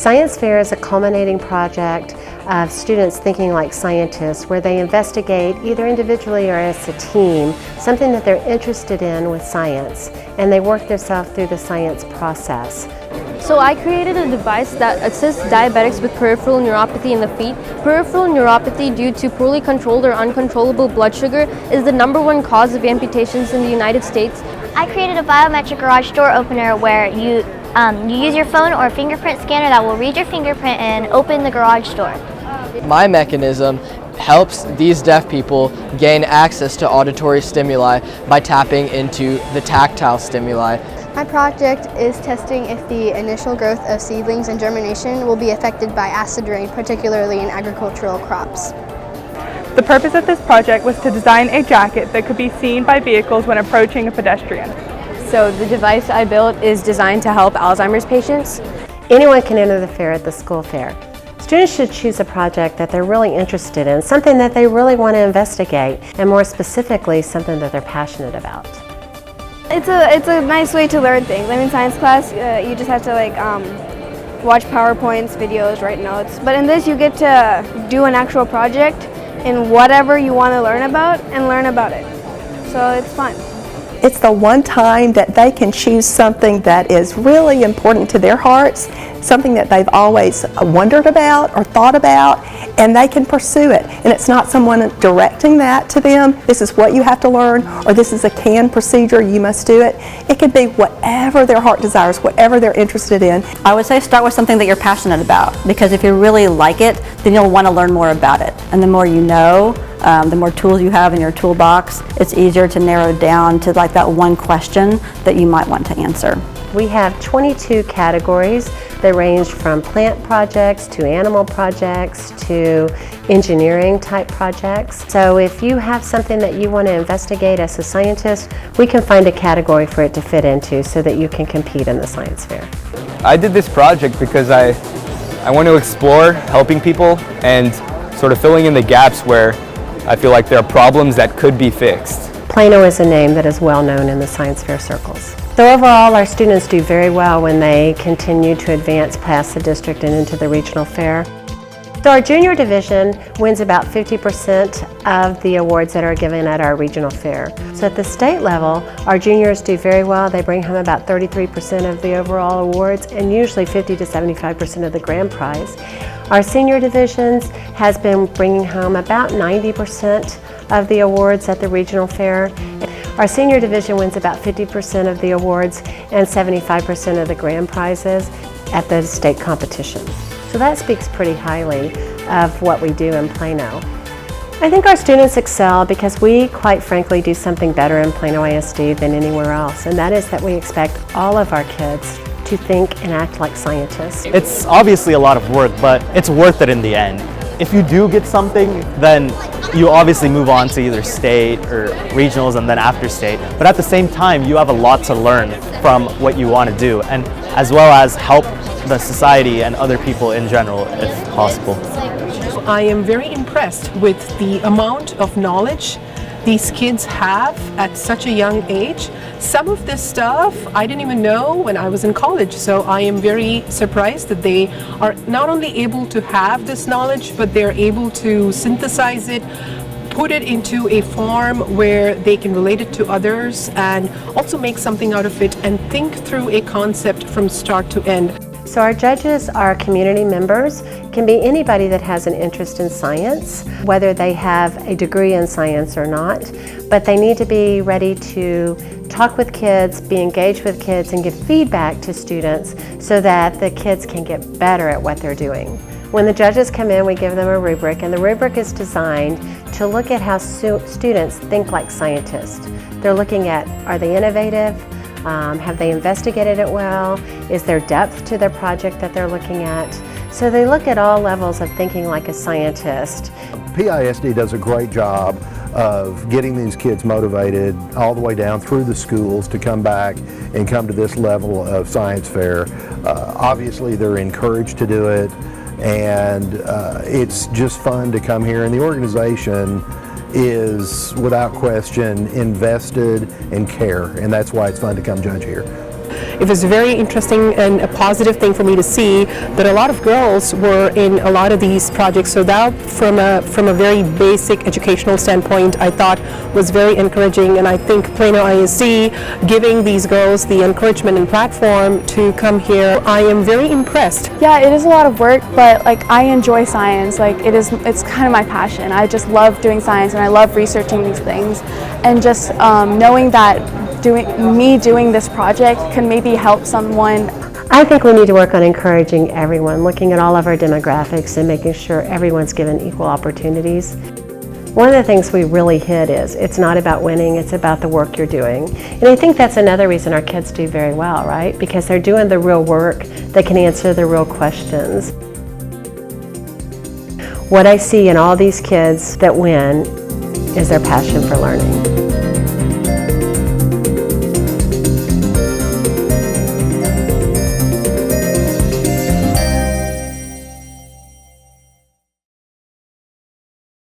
Science Fair is a culminating project of students thinking like scientists, where they investigate either individually or as a team something that they're interested in with science, and they work themselves through the science process. So I created a device that assists diabetics with peripheral neuropathy in the feet. Peripheral neuropathy due to poorly controlled or uncontrollable blood sugar is the #1 cause of amputations in the United States. I created a biometric garage door opener where you use your phone or a fingerprint scanner that will read your fingerprint and open the garage door. My mechanism helps these deaf people gain access to auditory stimuli by tapping into the tactile stimuli. My project is testing if the initial growth of seedlings and germination will be affected by acid rain, particularly in agricultural crops. The purpose of this project was to design a jacket that could be seen by vehicles when approaching a pedestrian. So the device I built is designed to help Alzheimer's patients. Anyone can enter the fair at the school fair. Students should choose a project that they're really interested in, something that they really want to investigate, and more specifically, something that they're passionate about. It's a nice way to learn things. I mean, science class, you just have to watch PowerPoints, videos, write notes. But in this, you get to do an actual project in whatever you want to learn about and learn about it. So it's fun. It's the one time that they can choose something that is really important to their hearts, something that they've always wondered about or thought about, and they can pursue it. And it's not someone directing that to them, this is what you have to learn, or this is a canned procedure, you must do it. It could be whatever their heart desires, whatever they're interested in. I would say start with something that you're passionate about, because if you really like it, then you'll want to learn more about it. And the more you know, the more tools you have in your toolbox, it's easier to narrow down to that one question that you might want to answer. We have 22 categories. They range from plant projects to animal projects to engineering type projects. So if you have something that you want to investigate as a scientist, we can find a category for it to fit into so that you can compete in the science fair. I did this project because I want to explore helping people and sort of filling in the gaps where I feel like there are problems that could be fixed. Plano is a name that is well known in the science fair circles. So overall, our students do very well when they continue to advance past the district and into the regional fair. So our junior division wins about 50% of the awards that are given at our regional fair. So at the state level, our juniors do very well. They bring home about 33% of the overall awards and usually 50 to 75% of the grand prize. Our senior divisions has been bringing home about 90% of the awards at the regional fair. Our senior division wins about 50% of the awards and 75% of the grand prizes at the state competitions. So that speaks pretty highly of what we do in Plano. I think our students excel because we, quite frankly, do something better in Plano ISD than anywhere else, and that is that we expect all of our kids to think and act like scientists. It's obviously a lot of work, but it's worth it in the end. If you do get something, then you obviously move on to either state or regionals and then after state. But at the same time, you have a lot to learn from what you want to do, and as well as help the society and other people in general, if possible. I am very impressed with the amount of knowledge these kids have at such a young age. Some of this stuff I didn't even know when I was in college, so I am very surprised that they are not only able to have this knowledge, but they're able to synthesize it, put it into a form where they can relate it to others and also make something out of it and think through a concept from start to end. So our judges are community members, can be anybody that has an interest in science, whether they have a degree in science or not, but they need to be ready to talk with kids, be engaged with kids, and give feedback to students so that the kids can get better at what they're doing. When the judges come in, we give them a rubric, and the rubric is designed to look at how students think like scientists. They're looking at, are they innovative? Have they investigated it well? Is there depth to their project that they're looking at? So they look at all levels of thinking like a scientist. PISD does a great job of getting these kids motivated all the way down through the schools to come back and come to this level of science fair. Obviously they're encouraged to do it, and it's just fun to come here, and the organization is without question invested in care, and that's why it's fun to come judge here. it was very interesting and a positive thing for me to see that a lot of girls were in a lot of these projects. So that from a very basic educational standpoint, I thought was very encouraging, and I think Plano ISD giving these girls the encouragement and platform to come here, I am very impressed. Yeah, it is a lot of work, but like I enjoy science. Like it's kind of my passion. I just love doing science and I love researching these things, and just knowing that doing this project can maybe help someone. I think we need to work on encouraging everyone, looking at all of our demographics and making sure everyone's given equal opportunities. One of the things we really hit is it's not about winning, it's about the work you're doing. And I think that's another reason our kids do very well, right? Because they're doing the real work, they can answer the real questions. What I see in all these kids that win is their passion for learning.